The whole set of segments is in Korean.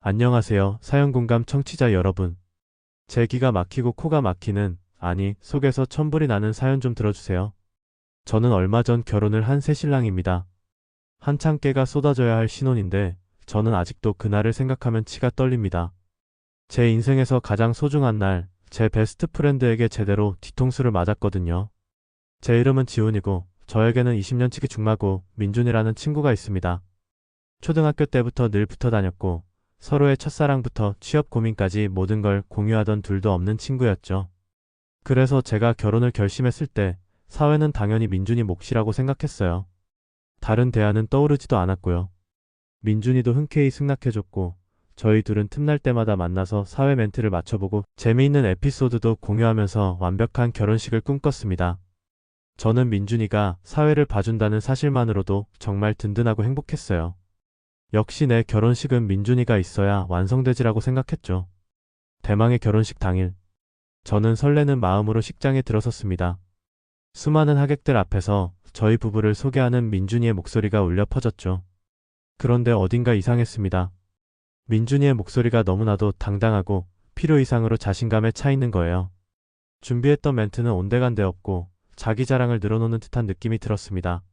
안녕하세요. 사연공감 청취자 여러분. 제 기가 막히고 코가 막히는, 아니, 속에서 천불이 나는 사연 좀 들어주세요. 저는 얼마 전 결혼을 한 새신랑입니다. 한창 깨가 쏟아져야 할 신혼인데, 저는 아직도 그날을 생각하면 치가 떨립니다. 제 인생에서 가장 소중한 날, 제 베스트 프렌드에게 제대로 뒤통수를 맞았거든요. 제 이름은 지훈이고, 저에게는 20년치기 중마고 민준이라는 친구가 있습니다. 초등학교 때부터 늘 붙어 다녔고, 서로의 첫사랑부터 취업 고민까지 모든 걸 공유하던 둘도 없는 친구였죠. 그래서 제가 결혼을 결심했을 때 사회는 당연히 민준이 몫이라고 생각했어요. 다른 대안은 떠오르지도 않았고요. 민준이도 흔쾌히 승낙해줬고 저희 둘은 틈날 때마다 만나서 사회 멘트를 맞춰보고 재미있는 에피소드도 공유하면서 완벽한 결혼식을 꿈꿨습니다. 저는 민준이가 사회를 봐준다는 사실만으로도 정말 든든하고 행복했어요. 역시 내 결혼식은 민준이가 있어야 완성되지라고 생각했죠. 대망의 결혼식 당일, 저는 설레는 마음으로 식장에 들어섰습니다. 수많은 하객들 앞에서 저희 부부를 소개하는 민준이의 목소리가 울려 퍼졌죠. 그런데 어딘가 이상했습니다. 민준이의 목소리가 너무나도 당당하고 필요 이상으로 자신감에 차 있는 거예요. 준비했던 멘트는 온데간데 없고 자기 자랑을 늘어놓는 듯한 느낌이 들었습니다.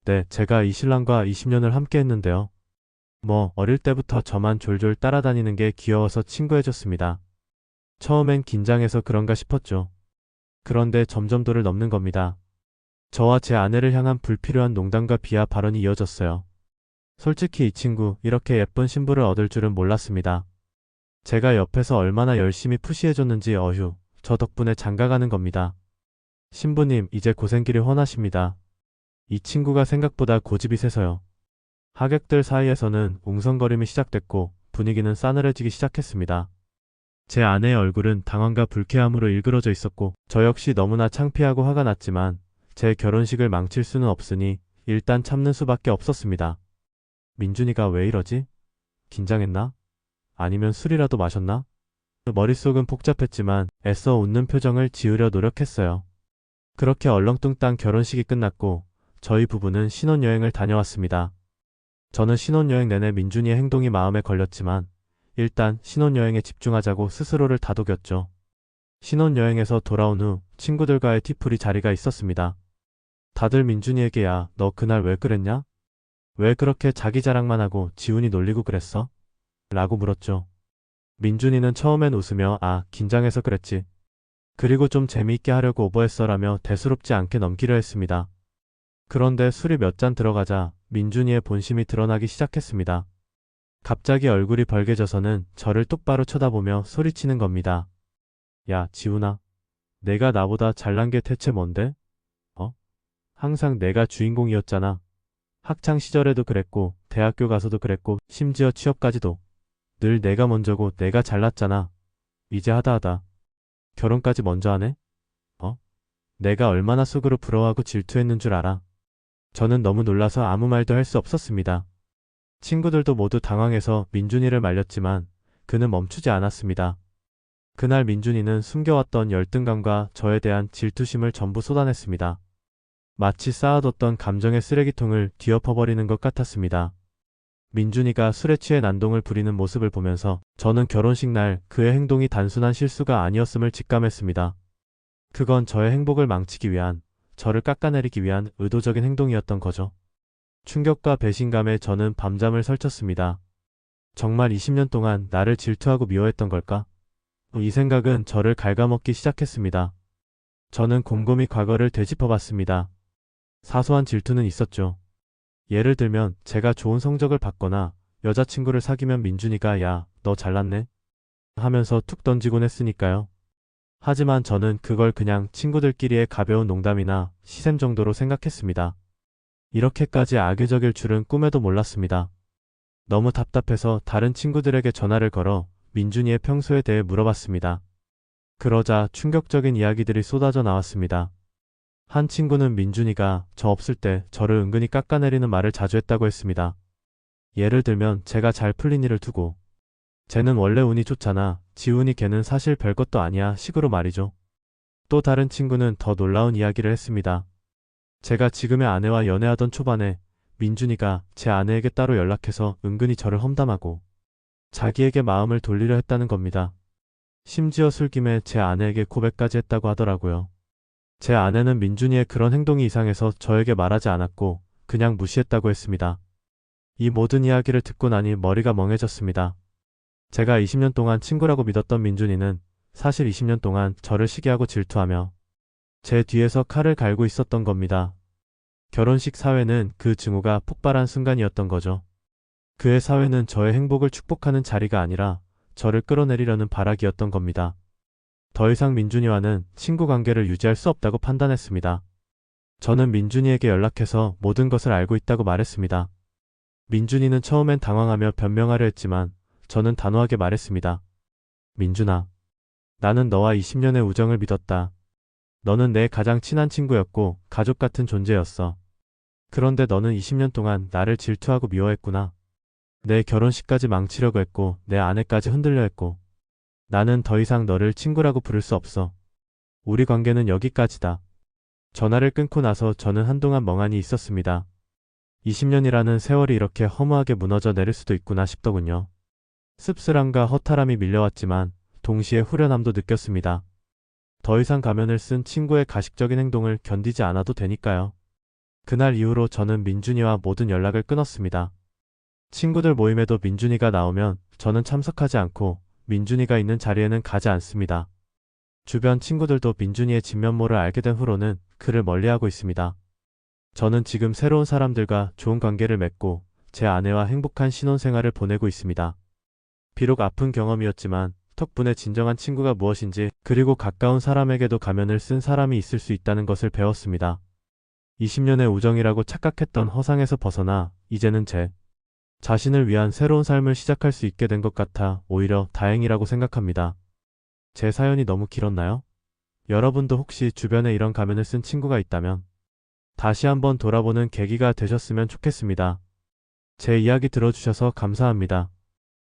네, 제가 이 신랑과 20년을 함께 했는데요. 어릴 때부터 저만 졸졸 따라다니는 게 귀여워서 친구해줬습니다. 처음엔 긴장해서 그런가 싶었죠. 그런데 점점 도를 넘는 겁니다. 저와 제 아내를 향한 불필요한 농담과 비하 발언이 이어졌어요. 솔직히 이 친구 이렇게 예쁜 신부를 얻을 줄은 몰랐습니다. 제가 옆에서 얼마나 열심히 푸시해줬는지 어휴, 저 덕분에 장가가는 겁니다. 신부님 이제 고생길이 훤하십니다. 이 친구가 생각보다 고집이 세서요. 하객들 사이에서는 웅성거림이 시작됐고 분위기는 싸늘해지기 시작했습니다. 제 아내의 얼굴은 당황과 불쾌함으로 일그러져 있었고 저 역시 너무나 창피하고 화가 났지만 제 결혼식을 망칠 수는 없으니 일단 참는 수밖에 없었습니다. 민준이가 왜 이러지? 긴장했나? 아니면 술이라도 마셨나? 머릿속은 복잡했지만 애써 웃는 표정을 지으려 노력했어요. 그렇게 얼렁뚱땅 결혼식이 끝났고 저희 부부는 신혼여행을 다녀왔습니다. 저는 신혼여행 내내 민준이의 행동이 마음에 걸렸지만 일단 신혼여행에 집중하자고 스스로를 다독였죠. 신혼여행에서 돌아온 후 친구들과의 티풀이 자리가 있었습니다. 다들 민준이에게 야, 너 그날 왜 그랬냐? 왜 그렇게 자기 자랑만 하고 지훈이 놀리고 그랬어? 라고 물었죠. 민준이는 처음엔 웃으며 긴장해서 그랬지. 그리고 좀 재미있게 하려고 오버했어 라며 대수롭지 않게 넘기려 했습니다. 그런데 술이 몇 잔 들어가자 민준이의 본심이 드러나기 시작했습니다. 갑자기 얼굴이 벌개져서는 저를 똑바로 쳐다보며 소리치는 겁니다. 야, 지훈아. 내가 나보다 잘난 게 대체 뭔데? 항상 내가 주인공이었잖아. 학창 시절에도 그랬고, 대학교 가서도 그랬고, 심지어 취업까지도. 늘 내가 먼저고 내가 잘났잖아. 이제 하다. 결혼까지 먼저 하네? 내가 얼마나 속으로 부러워하고 질투했는 줄 알아. 저는 너무 놀라서 아무 말도 할 수 없었습니다. 친구들도 모두 당황해서 민준이를 말렸지만 그는 멈추지 않았습니다. 그날 민준이는 숨겨왔던 열등감과 저에 대한 질투심을 전부 쏟아냈습니다. 마치 쌓아뒀던 감정의 쓰레기통을 뒤엎어버리는 것 같았습니다. 민준이가 술에 취해 난동을 부리는 모습을 보면서 저는 결혼식 날 그의 행동이 단순한 실수가 아니었음을 직감했습니다. 그건 저의 행복을 망치기 위한, 저를 깎아내리기 위한 의도적인 행동이었던 거죠. 충격과 배신감에 저는 밤잠을 설쳤습니다. 정말 20년 동안 나를 질투하고 미워했던 걸까? 이 생각은 저를 갉아먹기 시작했습니다. 저는 곰곰이 과거를 되짚어봤습니다. 사소한 질투는 있었죠. 예를 들면 제가 좋은 성적을 받거나 여자친구를 사귀면 민준이가 야, 너 잘났네? 하면서 툭 던지곤 했으니까요. 하지만 저는 그걸 그냥 친구들끼리의 가벼운 농담이나 시샘 정도로 생각했습니다. 이렇게까지 악의적일 줄은 꿈에도 몰랐습니다. 너무 답답해서 다른 친구들에게 전화를 걸어 민준이의 평소에 대해 물어봤습니다. 그러자 충격적인 이야기들이 쏟아져 나왔습니다. 한 친구는 민준이가 저 없을 때 저를 은근히 깎아내리는 말을 자주 했다고 했습니다. 예를 들면 제가 잘 풀린 일을 두고 쟤는 원래 운이 좋잖아. 지훈이 걔는 사실 별것도 아니야 식으로 말이죠. 또 다른 친구는 더 놀라운 이야기를 했습니다. 제가 지금의 아내와 연애하던 초반에 민준이가 제 아내에게 따로 연락해서 은근히 저를 험담하고 자기에게 마음을 돌리려 했다는 겁니다. 심지어 술김에 제 아내에게 고백까지 했다고 하더라고요. 제 아내는 민준이의 그런 행동이 이상해서 저에게 말하지 않았고 그냥 무시했다고 했습니다. 이 모든 이야기를 듣고 나니 머리가 멍해졌습니다. 제가 20년 동안 친구라고 믿었던 민준이는 사실 20년 동안 저를 시기하고 질투하며 제 뒤에서 칼을 갈고 있었던 겁니다. 결혼식 사회는 그 증오가 폭발한 순간이었던 거죠. 그의 사회는 저의 행복을 축복하는 자리가 아니라 저를 끌어내리려는 발악이었던 겁니다. 더 이상 민준이와는 친구 관계를 유지할 수 없다고 판단했습니다. 저는 민준이에게 연락해서 모든 것을 알고 있다고 말했습니다. 민준이는 처음엔 당황하며 변명하려 했지만 저는 단호하게 말했습니다. 민준아, 나는 너와 20년의 우정을 믿었다. 너는 내 가장 친한 친구였고 가족 같은 존재였어. 그런데 너는 20년 동안 나를 질투하고 미워했구나. 내 결혼식까지 망치려고 했고 내 아내까지 흔들려 했고 나는 더 이상 너를 친구라고 부를 수 없어. 우리 관계는 여기까지다. 전화를 끊고 나서 저는 한동안 멍하니 있었습니다. 20년이라는 세월이 이렇게 허무하게 무너져 내릴 수도 있구나 싶더군요. 씁쓸함과 허탈함이 밀려왔지만 동시에 후련함도 느꼈습니다. 더 이상 가면을 쓴 친구의 가식적인 행동을 견디지 않아도 되니까요. 그날 이후로 저는 민준이와 모든 연락을 끊었습니다. 친구들 모임에도 민준이가 나오면 저는 참석하지 않고 민준이가 있는 자리에는 가지 않습니다. 주변 친구들도 민준이의 진면모를 알게 된 후로는 그를 멀리하고 있습니다. 저는 지금 새로운 사람들과 좋은 관계를 맺고 제 아내와 행복한 신혼생활을 보내고 있습니다. 비록 아픈 경험이었지만 덕분에 진정한 친구가 무엇인지 그리고 가까운 사람에게도 가면을 쓴 사람이 있을 수 있다는 것을 배웠습니다. 20년의 우정이라고 착각했던 허상에서 벗어나 이제는 제 자신을 위한 새로운 삶을 시작할 수 있게 된 것 같아 오히려 다행이라고 생각합니다. 제 사연이 너무 길었나요? 여러분도 혹시 주변에 이런 가면을 쓴 친구가 있다면 다시 한번 돌아보는 계기가 되셨으면 좋겠습니다. 제 이야기 들어주셔서 감사합니다.